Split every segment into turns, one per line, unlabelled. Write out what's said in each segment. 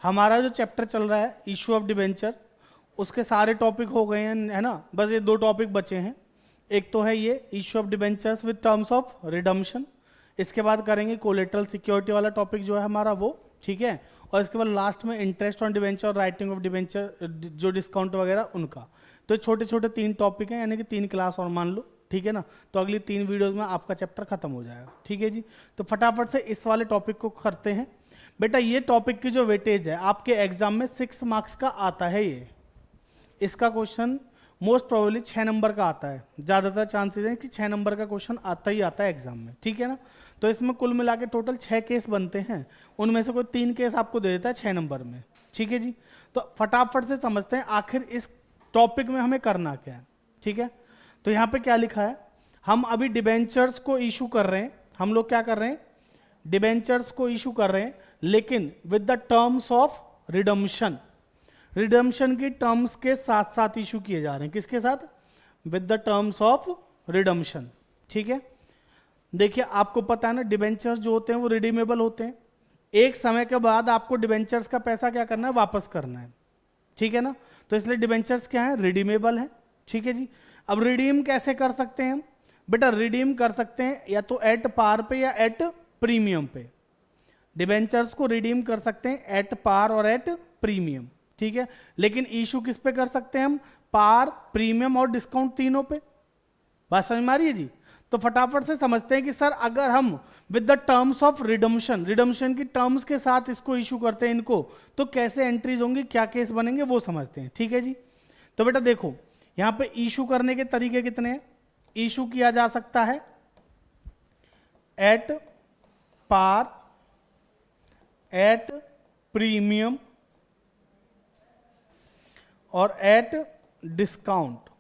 हमारा जो चैप्टर चल रहा है इशू ऑफ डिबेंचर, उसके सारे टॉपिक हो गए हैं, है ना। बस ये 2 टॉपिक बचे हैं। एक तो है ये issue of debentures with terms of redemption, इसके बाद करेंगे कोलेटरल सिक्योरिटी वाला टॉपिक जो है हमारा वो, ठीक है। और इसके बाद लास्ट में इंटरेस्ट ऑन डिबेंचर और राइटिंग ऑफ डिबेंचर, जो डिस्काउंट वगैरह उनका। तो छोटे छोटे 3 टॉपिक हैं, यानी कि 3 क्लास और मान लो, ठीक है ना। तो अगली 3 वीडियोस में आपका चैप्टर खत्म हो जाएगा, ठीक है जी। तो फटाफट से इस वाले टॉपिक को करते हैं। बेटा ये टॉपिक की जो वेटेज है आपके एग्जाम में 6 मार्क्स का आता है। ये इसका क्वेश्चन मोस्ट प्रोबेबली 6 नंबर का आता है, ज़्यादातर चांसेस हैं कि 6 नंबर का क्वेश्चन आता ही आता है एग्जाम में, ठीक है ना। तो इसमें कुल मिला के टोटल 6 केस बनते हैं, उनमें से कोई 3 केस आपको दे देता है 6 नंबर में, ठीक है जी। तो फटाफट से समझते हैं आखिर इस टॉपिक में हमें करना क्या है, ठीक है। तो यहाँ पे क्या लिखा है, हम अभी डिबेंचर्स को इशू कर रहे हैं। हम लोग क्या कर रहे हैं, डिबेंचर्स को इशू कर रहे हैं, लेकिन with the terms of redemption. Redemption की टर्म्स के साथ साथ इशू किए जा रहे हैं। किसके साथ, with the terms of redemption, ठीक है। देखिए आपको पता है ना, डिबेंचर्स जो होते हैं वो रिडीमेबल होते हैं। एक समय के बाद आपको डिबेंचर्स का पैसा क्या करना है, वापस करना है, ठीक है ना। तो इसलिए डिबेंचर्स क्या है, रिडीमेबल है, ठीक है जी। अब रिडीम कैसे कर सकते हैं हम, बेटा रिडीम कर सकते हैं या तो एट पार पे या एट प्रीमियम पे। डिबेंचर्स को रिडीम कर सकते हैं एट पार और एट प्रीमियम, ठीक है। लेकिन इशू किस पे कर सकते हैं हम, पार, प्रीमियम और डिस्काउंट, तीनों पे। बात समझ में आ रही है जी। तो फटाफट से समझते हैं कि सर अगर हम with the terms of redemption, redemption की टर्म्स के साथ इसको इशू करते हैं इनको, तो कैसे एंट्रीज होंगी, क्या केस बनेंगे वो समझते हैं, ठीक है जी। तो बेटा देखो यहां पे इशू करने के तरीके कितने हैं। इशू किया जा सकता है एट पार, एट प्रीमियम और एट डिस्काउंट।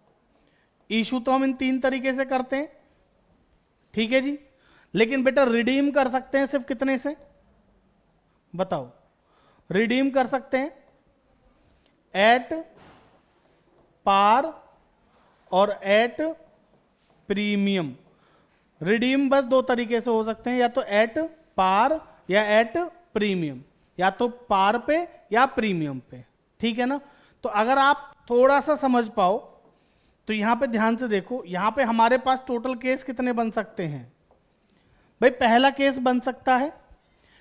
इशू तो हम इन 3 तरीके से करते हैं, ठीक है जी। लेकिन बेटा रिडीम कर सकते हैं सिर्फ कितने से, बताओ। रिडीम कर सकते हैं एट पार और एट प्रीमियम। रिडीम बस 2 तरीके से हो सकते हैं, या तो एट पार या एट प्रीमियम, या तो पार पे या प्रीमियम पे, ठीक है ना। तो अगर आप थोड़ा सा समझ पाओ तो यहां पे ध्यान से देखो, यहां पे हमारे पास टोटल केस कितने बन सकते हैं भाई। पहला केस बन सकता है,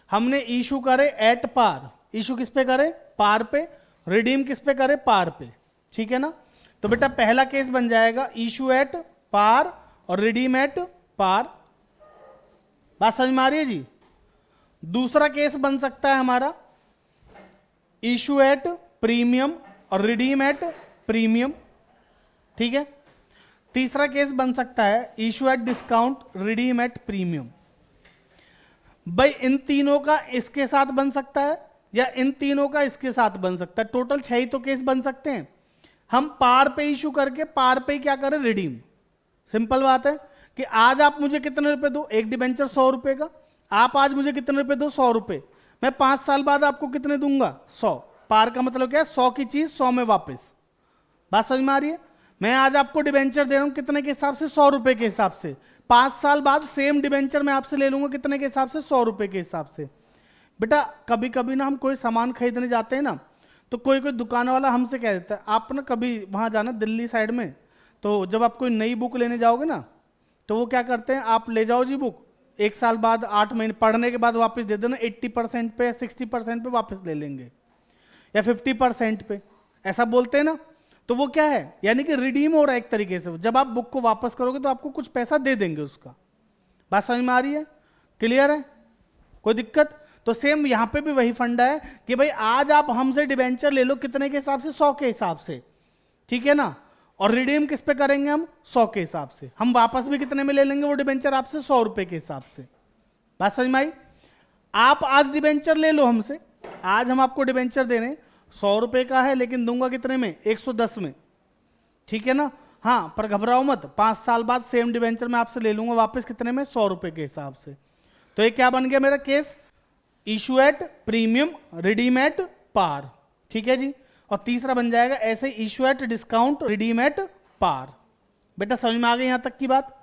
हमने इशू करे एट पार, इशू किस पे करे, पार पे। रिडीम किस पे करे, पार पे, ठीक है ना। तो बेटा पहला केस बन जाएगा इशू एट पार और रिडीम एट पार। बात समझ में आ रही है जी। दूसरा केस बन सकता है हमारा इशू एट प्रीमियम और रिडीम एट प्रीमियम, ठीक है। तीसरा केस बन सकता है issue at discount, redeem at premium. भाई इन तीनों का इसके साथ बन सकता है या इन तीनों का इसके साथ बन सकता है। टोटल 6 ही तो केस बन सकते हैं। हम पार पे इशू करके पार पे क्या करें, रिडीम। सिंपल बात है कि आज आप मुझे कितने रुपए दो, एक डिबेंचर 100 रुपए का, आप आज मुझे कितने रुपए दो, 100 रुपए। मैं 5 साल बाद आपको कितने दूंगा, 100। पार का मतलब क्या है, 100 की चीज 100 में वापस। बात समझ में आ रही है। मैं आज आपको डिबेंचर दे रहा हूं कितने के हिसाब से, 100 रुपए के हिसाब से। 5 साल बाद सेम डिबेंचर मैं आपसे ले लूंगा कितने के हिसाब से, 100 रुपए के हिसाब से। बेटा कभी कभी ना हम कोई सामान खरीदने जाते हैं ना, तो कोई कोई दुकान वाला हमसे कह देता है, आप ना कभी वहां जाना दिल्ली साइड में, तो जब आप कोई नई बुक लेने जाओगे ना, तो वो क्या करते हैं, आप ले जाओ जी बुक, 1 साल बाद 8 महीने पढ़ने के बाद वापस दे देना, 80% पे 60% पे वापस ले लेंगे या 50% पे, ऐसा बोलते हैं ना। तो वो क्या है, यानी कि रिडीम हो रहा है एक तरीके से। जब आप बुक को वापस करोगे तो आपको कुछ पैसा दे देंगे उसका। बात समझ में आ रही है, क्लियर है, कोई दिक्कत। तो सेम यहां पे भी वही फंडा है कि भाई आज आप हमसे डिबेंचर ले लो कितने के हिसाब से, 100 के हिसाब से, ठीक है ना। और रिडीम किस पे करेंगे हम, 100 के हिसाब से। हम वापस भी कितने में ले लेंगे वो डिबेंचर आपसे, 100 रुपए के हिसाब से। बात समझ में आई। आप आज डिबेंचर ले लो हमसे, आज हम आपको डिबेंचर दे रहे हैं, 100 रुपए का है, लेकिन दूंगा कितने में, 110 में, ठीक है ना। हाँ पर घबराओ मत, 5 साल बाद सेम डिबेंचर मैं आपसे ले लूंगा वापस कितने में, 100 रुपए के हिसाब से। तो ये क्या बन गया मेरा case, issue at premium, redeem at par, ठीक है जी। और तीसरा बन जाएगा ऐसे issue at discount, redeem at par. बेटा समझ में आ गई यहां तक की बात।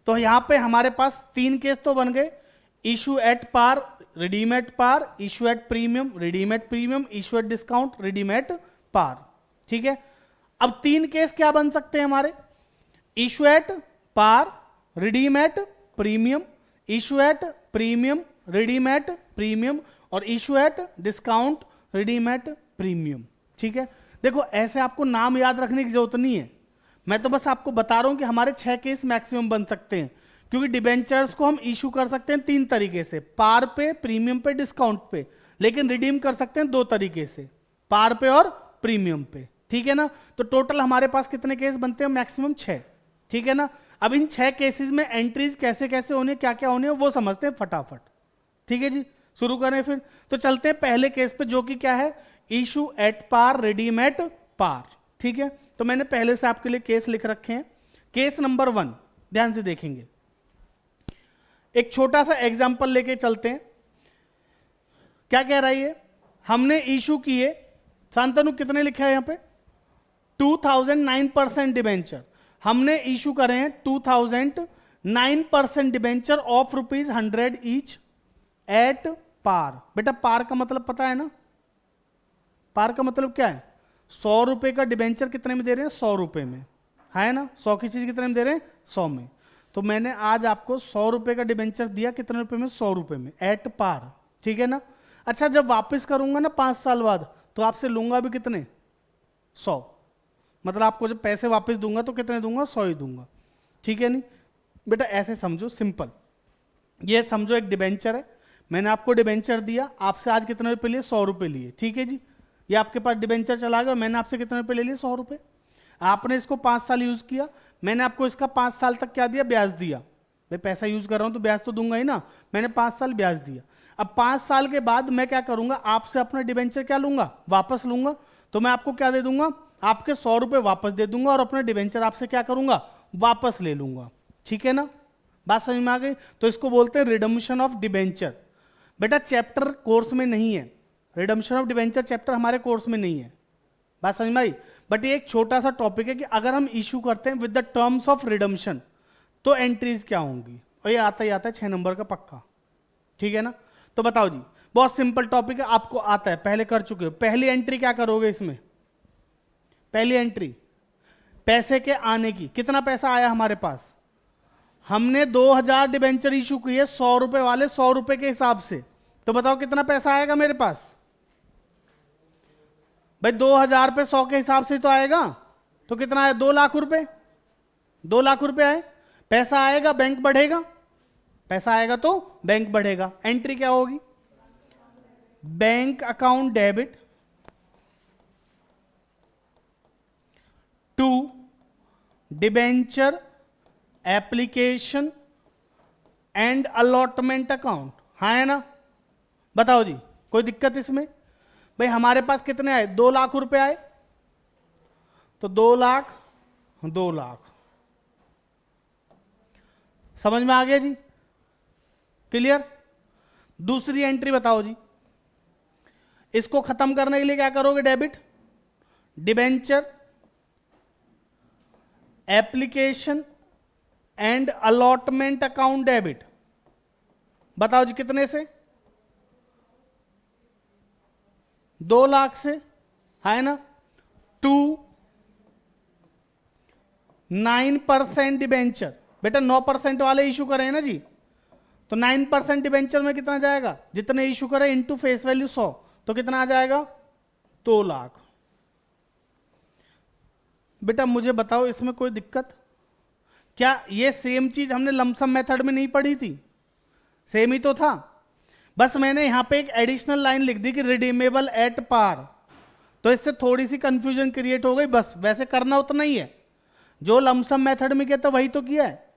तो यहां पे हमारे पास 3 केस तो बन गए, issue at par redeem at par, issue at premium, redeem at premium, issue at discount, redeem at par. ठीक है, अब 3 केस क्या बन सकते हैं हमारे, issue at par, redeem at premium, issue at premium, redeem at premium, और issue at discount, redeem at premium. ठीक है, देखो ऐसे आपको नाम याद रखने की जरूरत नहीं है, मैं तो बस आपको बता रहा हूं कि हमारे 6 केस मैक्सिमम बन सकते हैं, क्योंकि डिबेंचर्स को हम इशू कर सकते हैं 3 तरीके से, पार पे, प्रीमियम पे, डिस्काउंट पे, लेकिन रिडीम कर सकते हैं 2 तरीके से, पार पे और प्रीमियम पे। ठीक है ना, तो टोटल हमारे पास कितने केस बनते हैं, मैक्सिमम 6। ठीक है ना, अब इन 6 केसेस में एंट्रीज कैसे कैसे होने, क्या क्या होने वो समझते हैं फटाफट। ठीक है जी, शुरू करें फिर। तो चलते हैं पहले केस पे, जो कि क्या है, issue at par, redeem at par. ठीक है, तो मैंने पहले से आपके लिए केस लिख रखे हैं। केस नंबर 1 ध्यान से देखेंगे, एक छोटा सा एग्जांपल लेके चलते हैं। क्या कह रहा है ये, हमने इशू किए, शांतनु कितने लिखा है यहां पे, 2009% डिबेंचर, हमने इशू करे हैं 2009% debenture of ₹100 each at par. बेटा पार का मतलब पता है ना, पार का मतलब क्या है, 100 रुपए का डिबेंचर कितने में दे रहे हैं, 100 रुपए में, है ना, 100 की चीज कितने में दे रहे हैं, 100 में। तो मैंने आज आपको 100 रुपए का डिबेंचर दिया, कितने रुपए में, 100 रुपए में, एट पार। ठीक है ना, अच्छा जब वापस करूंगा ना 5 साल बाद, तो आपसे लूंगा भी कितने, 100, मतलब आपको जब पैसे वापस दूंगा तो कितने दूंगा, 100 ही दूंगा। ठीक है नहीं बेटा, ऐसे समझो सिंपल, ये समझो एक डिबेंचर है, मैंने आपको डिबेंचर दिया, आपसे आज कितने रुपए लिए, 100 रुपए लिए। ठीक है जी, ये आपके पास डिबेंचर चला गया, मैंने आपसे कितने रुपए ले लिए, 100 रुपए, आपने इसको 5 साल यूज किया, मैंने आपको इसका 5 साल तक क्या दिया, ब्याज दिया। भाई पैसा यूज कर रहा हूं तो ब्याज तो दूंगा ही ना, मैंने 5 साल ब्याज दिया। अब 5 साल के बाद मैं क्या करूंगा, आपसे अपना डिबेंचर क्या लूंगा, वापस लूंगा। तो मैं आपको क्या दे दूंगा, आपके 100 रुपए वापस दे दूंगा और अपना डिबेंचर आपसे क्या करूंगा, वापस ले लूंगा। ठीक है ना, बात समझ में आ गई। तो इसको बोलते हैं रिडम्पशन ऑफ डिबेंचर। बेटा चैप्टर कोर्स में नहीं है, रिडम्पशन ऑफ डिबेंचर चैप्टर हमारे कोर्स में नहीं है, बात समझ में आई। बट ये एक छोटा सा टॉपिक है कि अगर हम इशू करते हैं with the terms of redemption तो एंट्रीज क्या होंगी, और ये आता ही आता है 6 नंबर का पक्का। ठीक है ना, तो बताओ जी, बहुत सिंपल टॉपिक है, आपको आता है, पहले कर चुके हो। पहली एंट्री क्या करोगे इसमें, पहली एंट्री पैसे के आने की, कितना पैसा आया हमारे पास, हमने 2000 डिबेंचर इशू किए 100 रुपए वाले, 100 रुपए के हिसाब से, तो बताओ कितना पैसा आएगा मेरे पास। भाई 2000 पे 100 के हिसाब से तो आएगा, तो कितना है, 2 लाख रुपए, 2 लाख रुपए आए, पैसा आएगा बैंक बढ़ेगा, पैसा आएगा तो बैंक बढ़ेगा। एंट्री क्या होगी, bank account debit to debenture application and allotment account, हाँ है ना, बताओ जी कोई दिक्कत इसमें। भाई हमारे पास कितने आए, 2 लाख रुपए आए, तो 2 लाख 2 लाख, समझ में आ गया जी, क्लियर। दूसरी एंट्री बताओ जी, इसको खत्म करने के लिए क्या करोगे, debit debenture application and allotment account debit, बताओ जी कितने से, 2 लाख से, है ना, टू 9% डिबेंचर, बेटा 9% वाले इशू करें ना जी, तो 9% डिबेंचर में कितना जाएगा, जितने इशू करें इंटू फेस वैल्यू 100, तो कितना आ जाएगा, 2 लाख। बेटा मुझे बताओ इसमें कोई दिक्कत, क्या ये सेम चीज हमने लमसम मेथड में नहीं पढ़ी थी, सेम ही तो था, बस मैंने यहां पे एक एडिशनल लाइन लिख दी कि रिडीमेबल एट पार, तो इससे थोड़ी सी कंफ्यूजन क्रिएट हो गई, बस वैसे करना उतना ही है, जो लमसम मेथड में किया था वही तो किया है।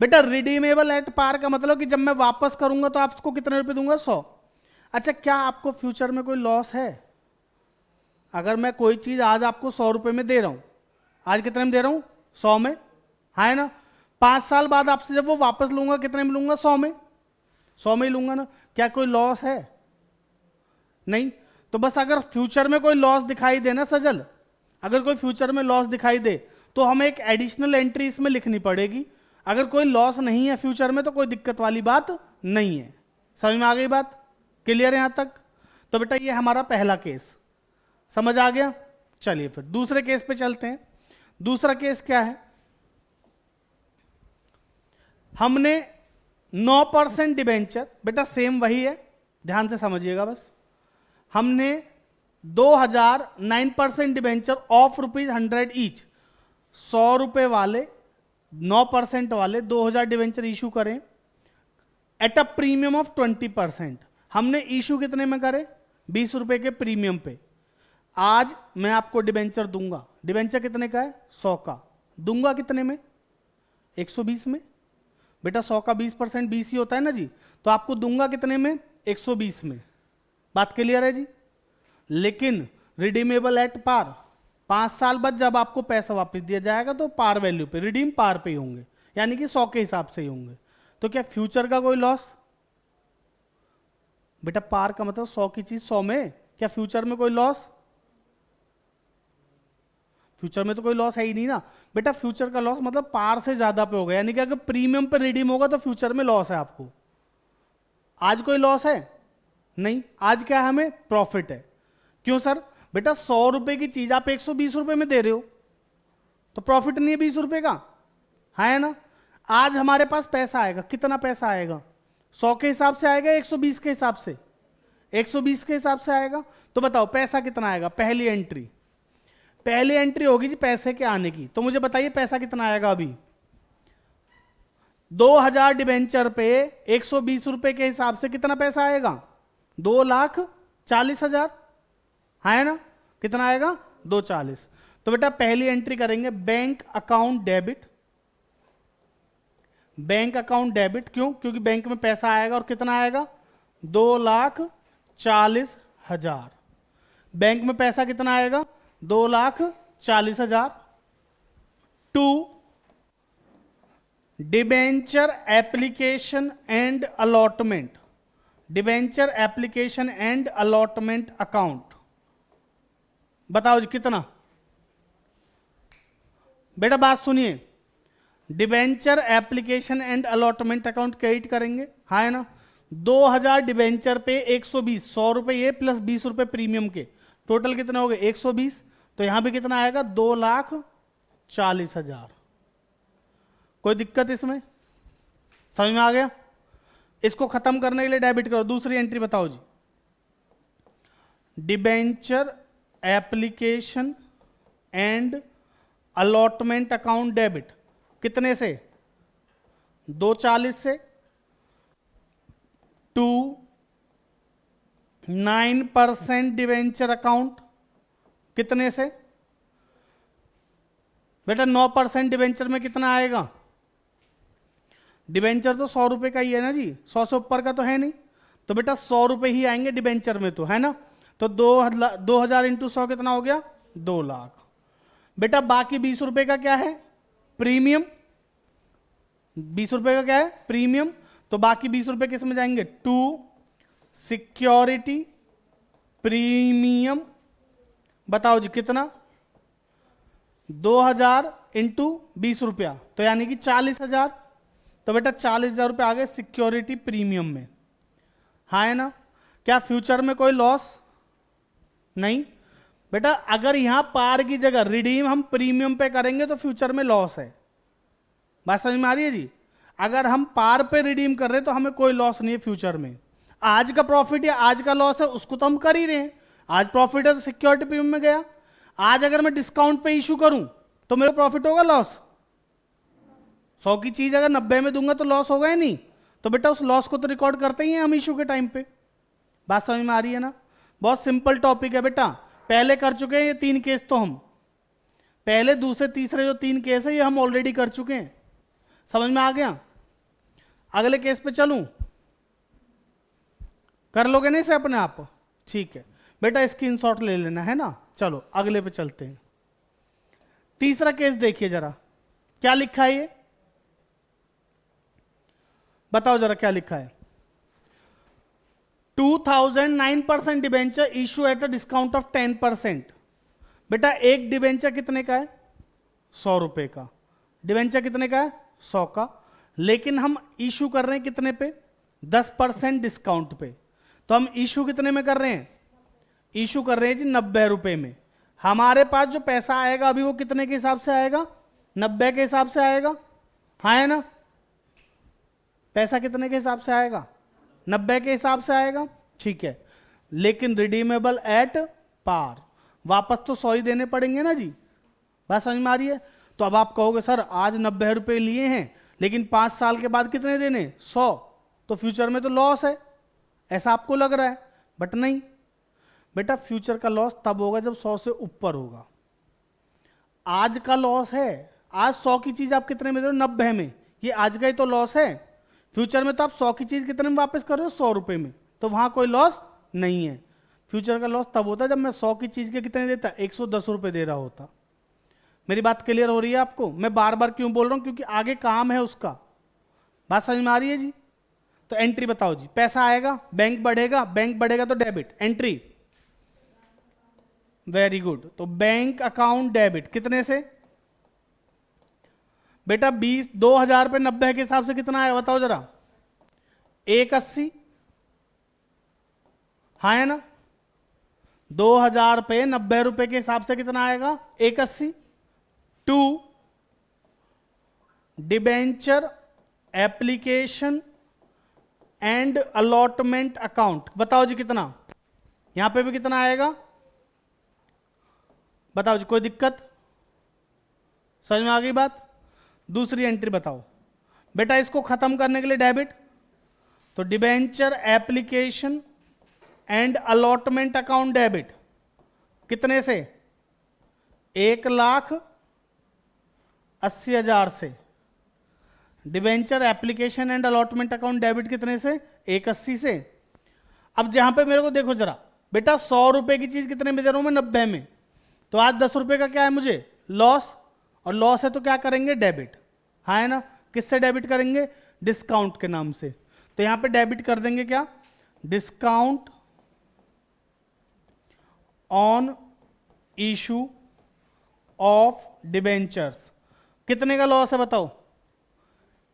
बेटा रिडीमेबल एट पार का मतलब कि जब मैं वापस करूंगा तो आपको कितने रुपए दूंगा, 100। अच्छा क्या आपको फ्यूचर में कोई लॉस है, अगर मैं कोई चीज आज आपको 100 रुपए में दे रहा हूं, आज कितने में दे रहा हूं, 100 में, है ना, 5 साल बाद आपसे जब वो वापस लूंगा कितने में लूंगा, 100 में, 100 में ही लूंगा ना, क्या कोई लॉस है, नहीं। तो बस अगर फ्यूचर में कोई लॉस दिखाई दे ना सजल, अगर कोई फ्यूचर में लॉस दिखाई दे तो हमें एक एडिशनल एंट्री इसमें लिखनी पड़ेगी, अगर कोई लॉस नहीं है फ्यूचर में तो कोई दिक्कत वाली बात नहीं है, समझ में आ गई बात, क्लियर है यहां तक? तो बेटा ये हमारा पहला केस समझ आ गया। चलिए फिर दूसरे केस पे चलते हैं। दूसरा केस क्या है? हमने 9% डिबेंचर, बेटा सेम वही है, ध्यान से समझिएगा बस। हमने 2000 9% डिबेंचर ऑफ ₹100 ईच, 100 रुपए वाले 9% वाले 2000 डिबेंचर इशू करें एट अ प्रीमियम ऑफ 20%। हमने इशू कितने में करे? 20 रुपए के प्रीमियम पे। आज मैं आपको डिबेंचर दूंगा, डिबेंचर कितने का है? 100 का। दूंगा कितने में? 120 में। बेटा 100 का 20% 20 ही होता है ना जी, तो आपको दूंगा कितने में? 120 में। बात क्लियर है जी? लेकिन रिडीमेबल एट पार, 5 साल बाद जब आपको पैसा वापस दिया जाएगा तो पार वैल्यू पे, रिडीम पार पे ही होंगे, यानी कि 100 के हिसाब से ही होंगे। तो क्या फ्यूचर का कोई लॉस? बेटा पार का मतलब 100 की चीज 100 में, क्या फ्यूचर में कोई लॉस? फ्यूचर में तो कोई लॉस है ही नहीं ना बेटा। फ्यूचर का लॉस मतलब पार से ज्यादा पे होगा, यानी कि अगर प्रीमियम पे रिडीम होगा तो फ्यूचर में लॉस है आपको। आज कोई लॉस है नहीं, आज क्या है? हमें प्रॉफिट है। क्यों सर? बेटा 100 रुपए की चीज आप 120 रुपए में दे रहे हो, तो प्रॉफिट नहीं है 20 रुपए का, है ना? आज हमारे पास पैसा आएगा, कितना पैसा आएगा? 100 के हिसाब से आएगा, 120 के हिसाब से? 120 के हिसाब से आएगा। तो बताओ पैसा कितना आएगा? पहली एंट्री होगी जी पैसे के आने की। तो मुझे बताइए पैसा कितना आएगा अभी? 2000 डिबेंचर पे 120 रुपए के हिसाब से कितना पैसा आएगा? 2,40,000, है ना? कितना आएगा? 240। तो बेटा पहली एंट्री करेंगे bank account debit. Bank account debit क्यों? क्योंकि बैंक में पैसा आएगा और कितना आएगा? 2,40,000। बैंक में पैसा कितना आएगा? 2,40,000। To debenture application and allotment, debenture application and allotment account. बताओ जी कितना? बेटा बात सुनिए, debenture application and allotment account credit करेंगे, हाँ है ना? 2000 डिबेंचर पे 120, 100 रुपए ये प्लस 20 रुपए प्रीमियम के, टोटल कितना हो गए? 120। तो यहां पे कितना आएगा? 2,40,000। कोई दिक्कत इसमें? समझ में आ गया? इसको खत्म करने के लिए डेबिट करो। दूसरी एंट्री बताओ जी, debenture application and allotment account debit कितने से? 240 से। टू 9% डिबेंचर अकाउंट कितने से? बेटा 9% डिबेंचर में कितना आएगा? डिबेंचर तो 100 रुपए का ही है ना जी, 100 से ऊपर का तो है नहीं, तो बेटा 100 रुपए ही आएंगे डिबेंचर में, तो है ना? तो 2000 इंटू 100 कितना हो गया? 2 लाख। बेटा बाकी 20 रुपए का क्या है? प्रीमियम। 20 रुपए का क्या है? प्रीमियम। तो बाकी 20 रुपए किस में जाएंगे? To security premium. बताओ जी कितना? 2000 इंटू 20 रुपया, तो यानी कि 40,000। तो बेटा 40,000 रुपये आ गए सिक्योरिटी प्रीमियम में, हाँ है ना? क्या फ्यूचर में कोई लॉस नहीं? बेटा अगर यहां पार की जगह रिडीम हम प्रीमियम पे करेंगे तो फ्यूचर में लॉस है। बात समझ में आ रही है जी? अगर हम पार पे रिडीम कर रहे हैं तो हमें कोई लॉस नहीं है फ्यूचर में। आज का प्रॉफिट या आज का लॉस है उसको तो हम कर ही रहे हैं। आज प्रॉफिट है तो सिक्योरिटी प्रीमियम में गया। आज अगर मैं डिस्काउंट पे इशू करूं तो मेरा प्रॉफिट होगा लॉस? 100 की चीज अगर 90 में दूंगा तो लॉस होगा ही नहीं। तो बेटा उस लॉस को तो रिकॉर्ड करते ही हैं हम इशू के टाइम पे। बात समझ में आ रही है ना? बहुत सिंपल टॉपिक है बेटा, पहले कर चुके हैं ये 3 केस। तो हम पहले दूसरे तीसरे जो 3 केस है ये हम ऑलरेडी कर चुके हैं। समझ में आ गया? अगले केस पे चलूं? कर लोगे नहीं से अपने आप? ठीक है बेटा, स्क्रीनशॉट ले लेना है ना। चलो अगले पे चलते हैं। तीसरा केस देखिए जरा, क्या लिखा है ये? बताओ जरा क्या लिखा है? 2009% debenture issue at a discount of 10%। बेटा एक डिबेंचर कितने का है? 100 रुपए का। डिबेंचर कितने का है? 100 का। लेकिन हम इशू कर रहे हैं कितने पे? 10% डिस्काउंट पे। तो हम इशू कितने में कर रहे हैं? इशू कर रहे हैं जी 90 रुपए में। हमारे पास जो पैसा आएगा अभी वो कितने के हिसाब से आएगा? 90 के हिसाब से आएगा, हाँ है ना? पैसा कितने के हिसाब से आएगा? 90 के हिसाब से आएगा, ठीक है। लेकिन रिडीमेबल एट पार, वापस तो 100 ही देने पड़ेंगे ना जी, बात समझ में आ रही है? तो अब आप कहोगे सर आज 90 रुपए लिए हैं लेकिन 5 साल के बाद कितने देने? 100, तो फ्यूचर में तो लॉस है, ऐसा आपको लग रहा है। बट नहीं बेटा, फ्यूचर का लॉस तब होगा जब 100 से ऊपर होगा। आज का लॉस है, आज 100 की चीज आप कितने में दे रहे हो? 90 में, ये आज का ही तो लॉस है। फ्यूचर में तो आप 100 की चीज कितने में वापस कर रहे हो? 100 रुपए में, तो वहां कोई लॉस नहीं है। फ्यूचर का लॉस तब होता है जब मैं 100 की चीज के कितने देता? 110 रुपए दे रहा होता। मेरी बात क्लियर हो रही है आपको? मैं बार बार क्यों बोल रहा हूं? क्योंकि आगे काम है उसका। बात समझ में आ रही है जी? तो एंट्री बताओ जी, पैसा आएगा, बैंक बढ़ेगा, बैंक बढ़ेगा तो डेबिट, एंट्री, वेरी गुड। तो बैंक अकाउंट डेबिट कितने से बेटा? 2000 पे 90 के हिसाब से कितना आएगा बताओ जरा? 180, हाँ है ना? 2000 पे 90 रुपए के हिसाब से कितना आएगा? 180। To debenture application and allotment account, बताओ जी कितना? यहां पे भी कितना आएगा बताओ जी, कोई दिक्कत? समझ में आ गई बात? दूसरी एंट्री बताओ बेटा, इसको खत्म करने के लिए डेबिट, तो debenture application and allotment account debit कितने से? 1,80,000 से। Debenture application and allotment account debit कितने से? 180 से। अब जहां पे मेरे को देखो जरा बेटा, 100 रुपए की चीज कितने में दे रहा हूं मैं? 90 में। तो आज 10 रुपए का क्या है मुझे? लॉस, और लॉस है तो क्या करेंगे? डेबिट, हाँ है ना? किससे डेबिट करेंगे? डिस्काउंट के नाम से। तो यहां पे डेबिट कर देंगे क्या? Discount on issue of debentures. कितने का लॉस है बताओ?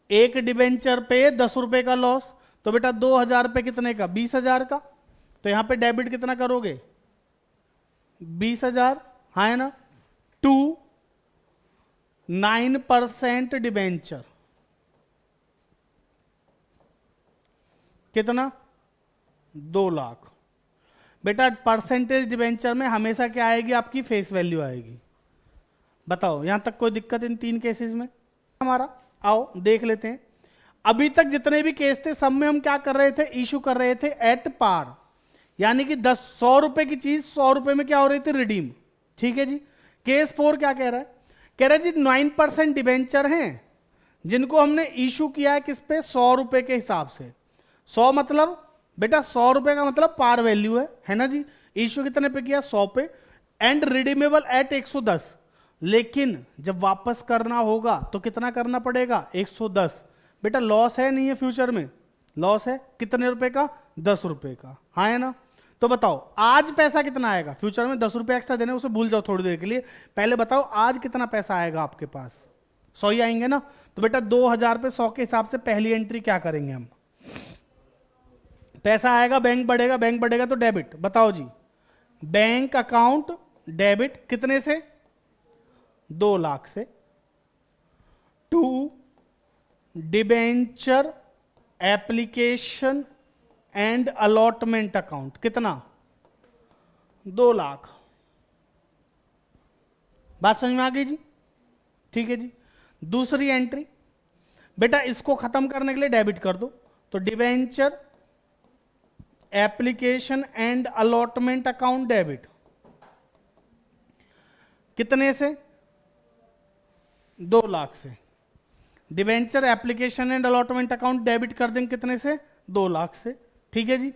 एक डिबेंचर पे 10 रुपए का लॉस, तो बेटा 2000 पे कितने का? 20,000 का। तो यहां पे डेबिट कितना करोगे? 20,000, हाँ है ना? टू 9% डिबेंचर कितना? 2 लाख। बेटा परसेंटेज डिबेंचर में हमेशा क्या आएगी? आपकी फेस वैल्यू आएगी। बताओ यहां तक कोई दिक्कत इन 3 केसेस में? हमारा आओ देख लेते हैं। अभी तक जितने भी केस थे सब में हम क्या कर रहे थे? इशू कर रहे थे एट पार, यानी कि 100 रुपए की चीज 100 रुपए में क्या हो रही थी? रिडीम, ठीक है जी। केस 4 क्या कह रहा है? कह रहा है जी 9% डिबेंचर हैं जिनको हमने इशू किया है किस पे? 100 रुपए के हिसाब से। 100 मतलब बेटा 100 रुपए का मतलब पार वैल्यू है ना जी? इशू कितने पे किया? 100 पे। And redeemable eight 110। लेकिन जब वापस करना होगा तो कितना करना पड़ेगा? 110। बेटा लॉस है नहीं है? फ्यूचर में लॉस है। कितने रुपए का? 10 रुपए का, हाँ है ना? तो बताओ आज पैसा कितना आएगा? फ्यूचर में 10 रुपए एक्स्ट्रा देने, उसे भूल जाओ थोड़ी देर के लिए। पहले बताओ आज कितना पैसा आएगा आपके पास? 100 ही आएंगे ना? तो बेटा 2000 पे 100 के हिसाब से पहली एंट्री क्या करेंगे हम? पैसा आएगा, बैंक बढ़ेगा, बैंक बढ़ेगा तो डेबिट। बताओ जी, बैंक अकाउंट डेबिट कितने से? 2 लाख से। To debenture application and allotment account कितना? 2 लाख। बात समझ में आ गई जी? ठीक है जी। दूसरी एंट्री बेटा इसको खत्म करने के लिए डेबिट कर दो, तो debenture application and allotment account debit कितने से? 2 लाख से। Debenture application and allotment account debit कर देंगे कितने से? 2 लाख से, ठीक है जी।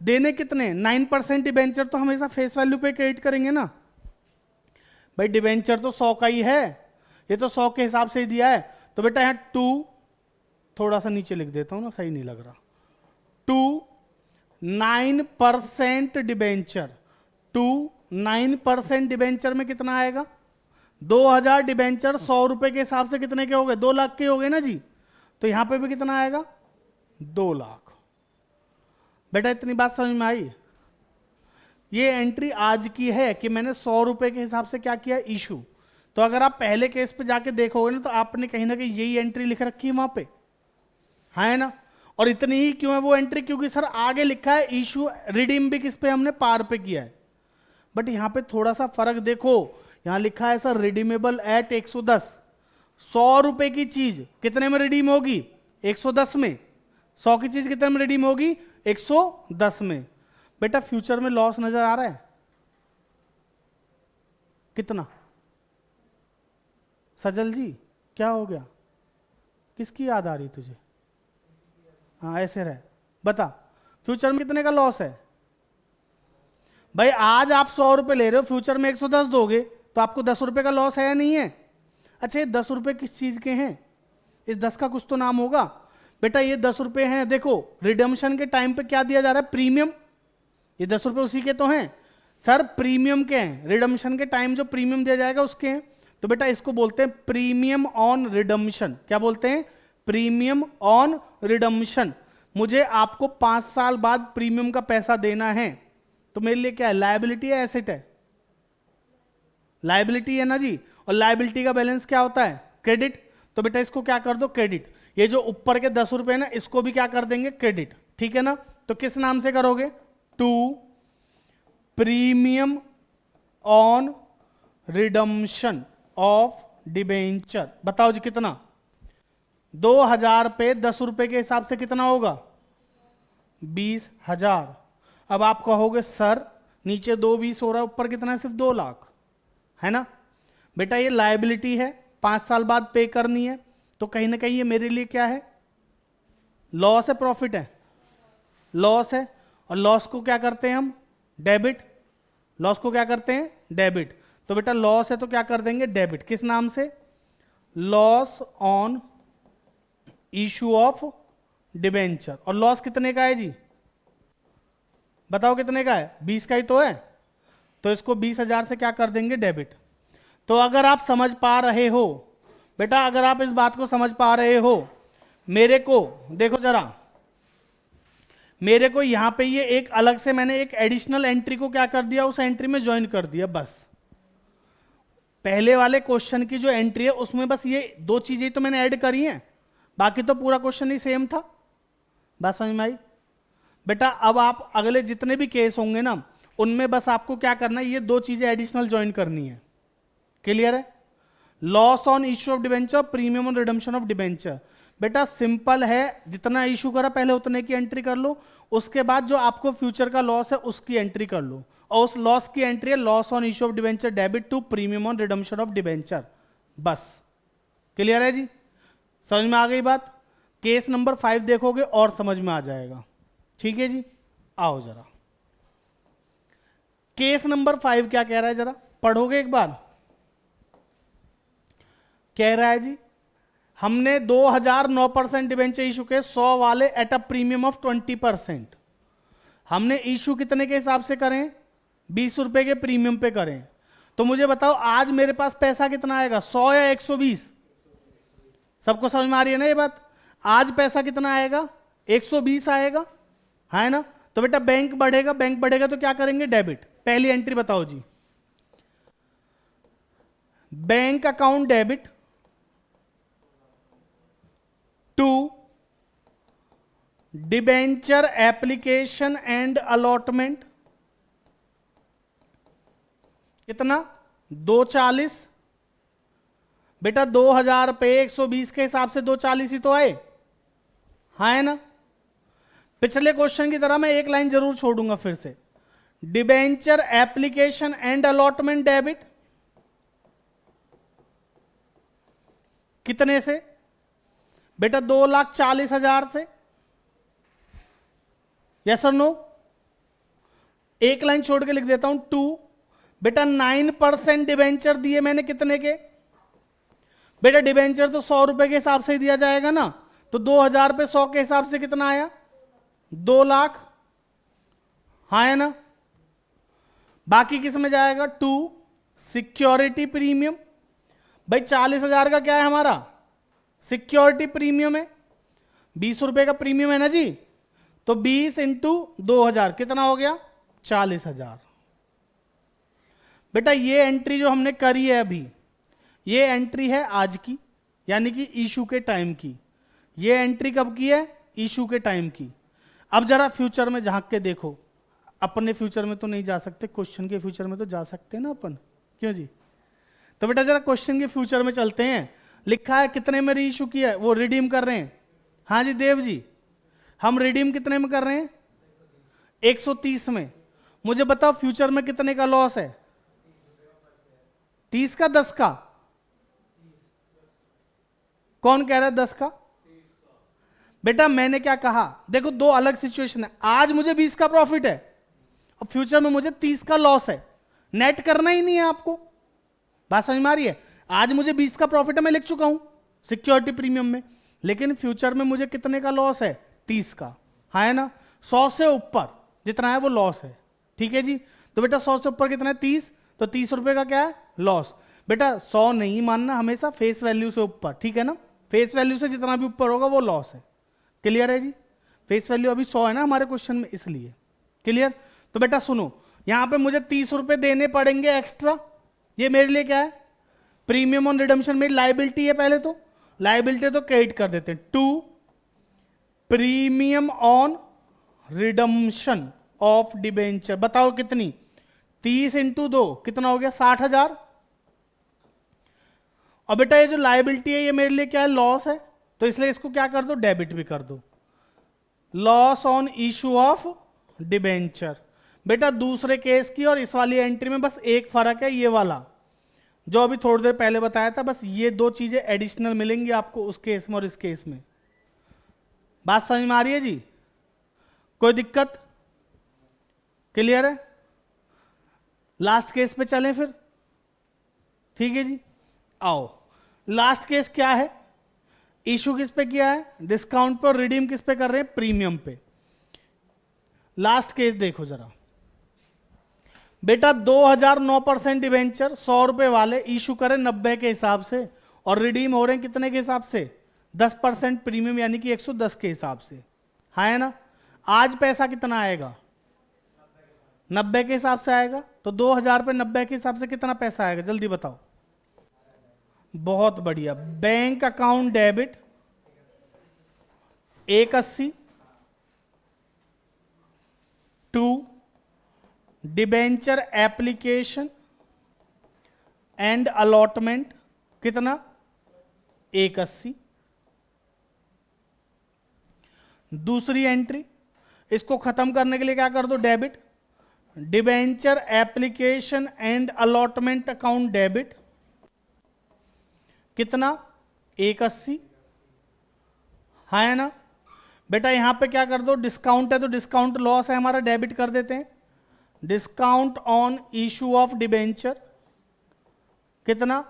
देने कितने? 9% डिबेंचर तो हमेशा फेस वैल्यू पे क्रेडिट करेंगे ना भाई। डिबेंचर तो 100 का ही है, ये तो 100 के हिसाब से ही दिया है। तो बेटा यहां 2 थोड़ा सा नीचे लिख देता हूं ना, सही नहीं लग रहा। 9% डिबेंचर, 9% डिबेंचर में कितना आएगा? 2000 डिबेंचर 100 रुपए के हिसाब से कितने के हो गए? 2 लाख के हो गए ना जी। तो यहां पे भी कितना आएगा? 2 लाख। बेटा इतनी बात समझ में आई? ये एंट्री आज की है कि मैंने 100 रुपए के हिसाब से क्या किया, इशू। तो अगर आप पहले केस पे जाके देखोगे ना तो आपने कहीं ना कहीं यही एंट्री लिख रखी है वहां पे, है ना। और इतनी ही क्यों है वो एंट्री, क्योंकि सर आगे लिखा है इशू, रिडीम भी किस पे हमने, पार पे किया है। बट यहां पे थोड़ा सा फर्क देखो, यहां लिखा है सर रिडीमेबल एट 110। 100 रुपए की चीज कितने में रिडीम होगी, 110 में। 100 की चीज कितने में रिडीम होगी, 110 में। बेटा फ्यूचर में लॉस नजर आ रहा है कितना? सजल जी क्या हो गया, किसकी याद आ रही तुझे? हाँ ऐसे रहे, बता फ्यूचर में कितने का लॉस है? भाई आज आप 100 रुपए ले रहे हो, फ्यूचर में 110 दोगे तो आपको 10 रुपए का लॉस है या नहीं है? अच्छा ये 10 रुपए किस चीज के हैं, इस 10 का कुछ तो नाम होगा। बेटा ये 10 रुपए हैं, देखो रिडम्पशन के टाइम पे क्या दिया जा रहा है, प्रीमियम। ये 10 रुपए उसी के तो हैं सर, प्रीमियम के हैं। रिडम्पशन के टाइम जो प्रीमियम दिया जाएगा उसके हैं। तो बेटा इसको बोलते हैं प्रीमियम ऑन रिडम्पशन। क्या बोलते हैं, प्रीमियम ऑन रिडम्पशन। मुझे आपको 5 साल बाद प्रीमियम का पैसा देना है, तो मेरे लिए क्या है, लायबिलिटी है एसेट है? लायबिलिटी है ना जी। और लायबिलिटी का बैलेंस क्या होता है, क्रेडिट। तो बेटा इसको क्या कर दो, क्रेडिट। ये जो ऊपर के 10 रुपए ना इसको भी क्या कर देंगे, क्रेडिट। ठीक है ना। तो किस नाम से करोगे, to premium on redemption of debenture. बताओ जी कितना, 2000 पे 10 रुपए के हिसाब से कितना होगा, 20,000। अब आप कहोगे सर नीचे 2,20 हो रहा है, ऊपर कितना है, सिर्फ 2 लाख, है ना। बेटा ये लायबिलिटी है, 5 साल बाद पे करनी है, तो कहीं ना कहीं ये मेरे लिए क्या है, लॉस है, प्रॉफिट है, लॉस है। और लॉस को क्या करते हैं हम, डेबिट। लॉस को क्या करते हैं, डेबिट। तो बेटा लॉस है तो क्या कर देंगे, डेबिट। किस नाम से, loss on issue of debenture. और लॉस कितने का है जी, बताओ कितने का है, 20 का ही तो है। तो इसको 20,000 से क्या कर देंगे, डेबिट। तो अगर आप समझ पा रहे हो बेटा, अगर आप इस बात को समझ पा रहे हो, मेरे को देखो जरा, मेरे को यहां पे ये एक अलग से मैंने एक एडिशनल एंट्री को क्या कर दिया, उस एंट्री में ज्वाइन कर दिया बस। पहले वाले क्वेश्चन की जो एंट्री है उसमें बस ये 2 चीजें तो मैंने ऐड करी हैं, बाकी तो पूरा क्वेश्चन ही सेम था। बात समझ में आई? बेटा अब आप अगले जितने भी केस होंगे ना उनमें बस आपको क्या करना है, ये 2 चीजें एडिशनल ज्वाइन करनी है। क्लियर है? Loss on issue of debenture, premium on redemption of debenture. बेटा सिंपल है, जितना इशू करा पहले उतने की एंट्री कर लो, उसके बाद जो आपको फ्यूचर का लॉस है उसकी एंट्री कर लो, और उस लॉस की एंट्री है loss on issue of debenture debit to premium on redemption of debenture. बस क्लियर है जी, समझ में आ गई बात? केस नंबर 5 देखोगे और समझ में आ जाएगा। ठीक है जी, आओ जरा केस नंबर 5 क्या कह रहा है, जरा पढ़ोगे एक बार। कह रहा है जी हमने 2009% डिबेंचर इशू के 100 वाले एट अ प्रीमियम ऑफ 20%। हमने इशू कितने के हिसाब से करें, 20 रुपए के प्रीमियम पे करें। तो मुझे बताओ आज मेरे पास पैसा कितना आएगा, 100 या 120? सबको समझ में आ रही है ना ये बात? आज पैसा कितना आएगा, 120 आएगा, है ना। तो बेटा बैंक बढ़ेगा, बैंक बढ़ेगा तो क्या करेंगे, डेबिट। पहली एंट्री बताओ जी, bank account debit to debenture application and allotment. कितना, 240। बेटा 2000 पे 120 के हिसाब से 240 ही तो आए, हाँ है ना। पिछले क्वेश्चन की तरह मैं एक लाइन जरूर छोड़ूंगा फिर से, debenture application and allotment debit कितने से, बेटा 2,40,000 से। यस और नो? एक लाइन छोड़ के लिख देता हूं, 2। बेटा 9% डिबेंचर दिए मैंने कितने के, बेटा डिबेंचर तो 100 रुपए के हिसाब से ही दिया जाएगा ना, तो 2000 पे 100 के हिसाब से कितना आया, 2 लाख, हाँ है ना। बाकी किस में जाएगा, 2 सिक्योरिटी प्रीमियम। भाई 40,000 का क्या है हमारा, सिक्योरिटी प्रीमियम है, 20 रुपए का प्रीमियम है ना जी। तो 20 इंटू 2000 कितना हो गया? 40,000। बेटा ये एंट्री जो हमने करी है अभी, ये एंट्री है आज की, यानी कि इशू के टाइम की। ये एंट्री कब की है? इशू के टाइम की। अब जरा फ्यूचर में झांक के देखो। अपने फ्यूचर में तो नहीं जा सकते, क्वेश्चन के फ्यूचर में तो जा सकते हैं ना अपन, क्यों जी? तो बेटा जरा क्वेश्चन के फ्यूचर में चलते हैं। लिखा है कितने में री इशू किया है, वो रिडीम कर रहे हैं। हाँ जी देव जी, हम रिडीम कितने में कर रहे हैं? 130 में। मुझे बताओ फ्यूचर में कितने का लॉस है? 30 का, 10 का? कौन कह रहा है 10 का? बेटा मैंने क्या कहा, देखो दो अलग सिचुएशन है। आज मुझे 20 का प्रॉफिट है और फ्यूचर में मुझे 30 का लॉस है। नेट करना ही नहीं है आपको, बात समझ में आ रही है? आज मुझे 20 का प्रॉफिट है, मैं लिख चुका हूं सिक्योरिटी प्रीमियम में, लेकिन फ्यूचर में मुझे कितने का लॉस है? 30 का। हाँ है ना? 100 से ऊपर जितना है वो लॉस है। ठीक है जी? तो बेटा 100 से ऊपर कितना है? 30। तो 30 रुपए का क्या है? लॉस। बेटा 100 नहीं मानना, हमेशा फेस वैल्यू से ऊपर, ठीक है ना? फेस वैल्यू से जितना भी ऊपर होगा वो लॉस है। क्लियर है जी? फेस वैल्यू अभी 100 है ना हमारे क्वेश्चन में, इसलिए। क्लियर? तो बेटा सुनो, यहां पे मुझे 30 रुपए देने पड़ेंगे एक्स्ट्रा। ये मेरे लिए क्या है? प्रीमियम ऑन रिडम्पशन, मेरी लाइबिलिटी है। पहले तो लाइबिलिटी तो क्रेडिट कर देते हैं, to premium on redemption of debenture. बताओ कितनी? 30 इंटू 2 कितना हो गया? 60,000। और बेटा ये जो लाइबिलिटी है ये मेरे लिए क्या है? लॉस है। तो इसलिए इसको क्या कर दो? डेबिट भी कर दो। Loss on issue of debenture. बेटा दूसरे केस की और इस वाली एंट्री में बस एक फर्क है, ये वाला जो अभी थोड़ी देर पहले बताया था। बस ये दो चीजें एडिशनल मिलेंगी आपको उस केस में और इस केस में। बात समझ में आ रही है जी? कोई दिक्कत? क्लियर है? लास्ट केस पे चलें फिर। ठीक है जी, आओ। लास्ट केस क्या है? इशू किस पे किया है? डिस्काउंट पे। और रिडीम किस पे कर रहे हैं? प्रीमियम पे। लास्ट केस देखो जरा बेटा, 2009% डिवेंचर 100 रुपए वाले इशू करें 90 के हिसाब से, और रिडीम हो रहे हैं कितने के हिसाब से? 10% प्रीमियम, यानी कि 110 के हिसाब से। हाँ है ना? आज पैसा कितना आएगा? 90 के हिसाब से आएगा। तो 2000 पे 90 के हिसाब से कितना पैसा आएगा? जल्दी बताओ। बहुत बढ़िया। Bank account debit 180 to debenture application and allotment कितना? 180। दूसरी एंट्री, इसको खत्म करने के लिए क्या कर दो? Debit. Debenture application and allotment account debit कितना? 180। हाँ है ना? बेटा यहां पे क्या कर दो? डिस्काउंट है तो डिस्काउंट लॉस है हमारा, डेबिट कर देते हैं। Discount on issue of debenture कितना?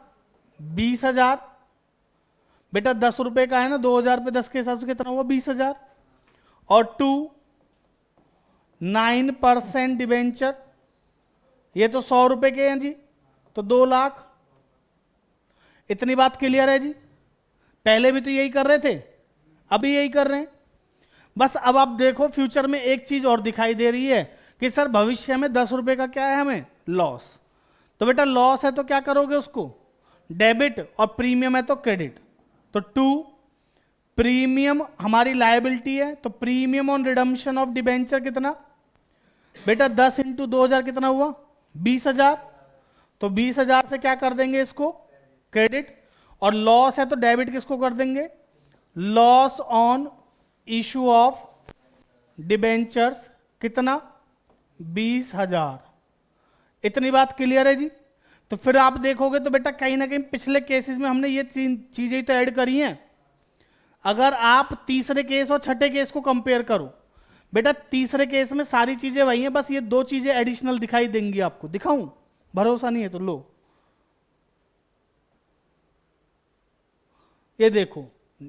20,000। बेटा 10 रुपए का है ना, 2000 पे 10 के हिसाब से कितना हुआ? 20,000। और 9% डिबेंचर, ये तो 100 रुपए के हैं जी, तो 2 लाख। इतनी बात क्लियर है जी? पहले भी तो यही कर रहे थे, अभी यही कर रहे हैं। बस अब आप देखो फ्यूचर में एक चीज और दिखाई दे रही है कि सर भविष्य में 10 रुपए का क्या है हमें? लॉस। तो बेटा लॉस है तो क्या करोगे? उसको डेबिट, और प्रीमियम है तो क्रेडिट। तो 2 प्रीमियम हमारी लायबिलिटी है, तो premium on redemption of debenture कितना? बेटा 10 इंटू 2000 कितना हुआ? 20,000। तो 20,000 से क्या कर देंगे? इसको क्रेडिट। और लॉस है तो डेबिट किसको कर देंगे? Loss on issue of debentures कितना? 20,000। इतनी बात क्लियर है जी? तो फिर आप देखोगे तो बेटा कहीं ना कहीं पिछले केसेस में हमने ये 3 चीजें तो ऐड करी हैं। अगर आप तीसरे केस और छठे केस को कंपेयर करो, बेटा तीसरे केस में सारी चीजें वही हैं, बस ये 2 चीजें एडिशनल दिखाई देंगी आपको। दिखाऊं? भरोसा नहीं है तो लो, ये देखो,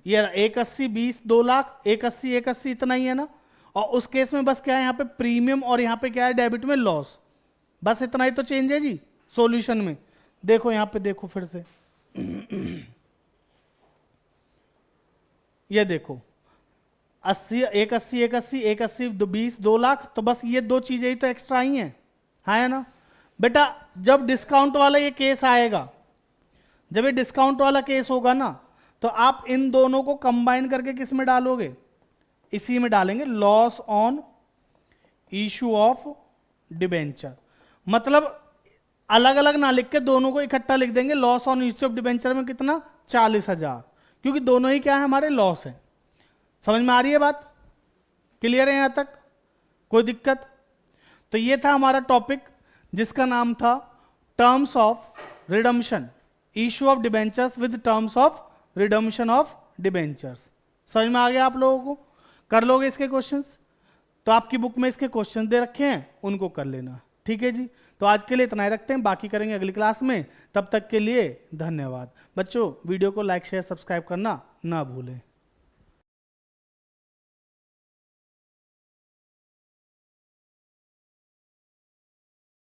ये 180 20 2 लाख, 180 180 इतना ही है ना। और उस केस में बस क्या है? यहाँ पे प्रीमियम और यहाँ पे क्या है? डेबिट में लॉस। बस इतना ही तो चेंज है जी सॉल्यूशन में। देखो यहाँ पे देखो फिर से ये देखो, 80 एक 80 एक 80 एक 80 20 2 लाख, तो बस ये दो चीजें ही तो एक्स्ट्रा आई हैं, है ना बेटा। जब डिस्काउंट वाला ये केस आएगा, जब ये डिस्काउंट वाला केस होगा ना, तो आप इन दोनों को कंबाइन करके किस में डालोगे, इसी में डालेंगे, loss on issue of debenture. मतलब अलग अलग ना लिख के दोनों को इकट्ठा लिख देंगे। Loss on issue of debenture में कितना, 40,000, क्योंकि दोनों ही क्या है हमारे, लॉस है। समझ में आ रही है बात, क्लियर है यहां तक, कोई दिक्कत? तो ये था हमारा टॉपिक जिसका नाम था terms of redemption, issue of debentures with terms of redemption of debentures. समझ में आ गया आप लोगों को? कर लोगे इसके क्वेश्चंस? तो आपकी बुक में इसके क्वेश्चन दे रखे हैं, उनको कर लेना, ठीक है जी। तो आज के लिए इतना ही रखते हैं, बाकी करेंगे अगली क्लास में। तब तक के लिए धन्यवाद बच्चों। वीडियो को लाइक शेयर सब्सक्राइब करना ना भूलें।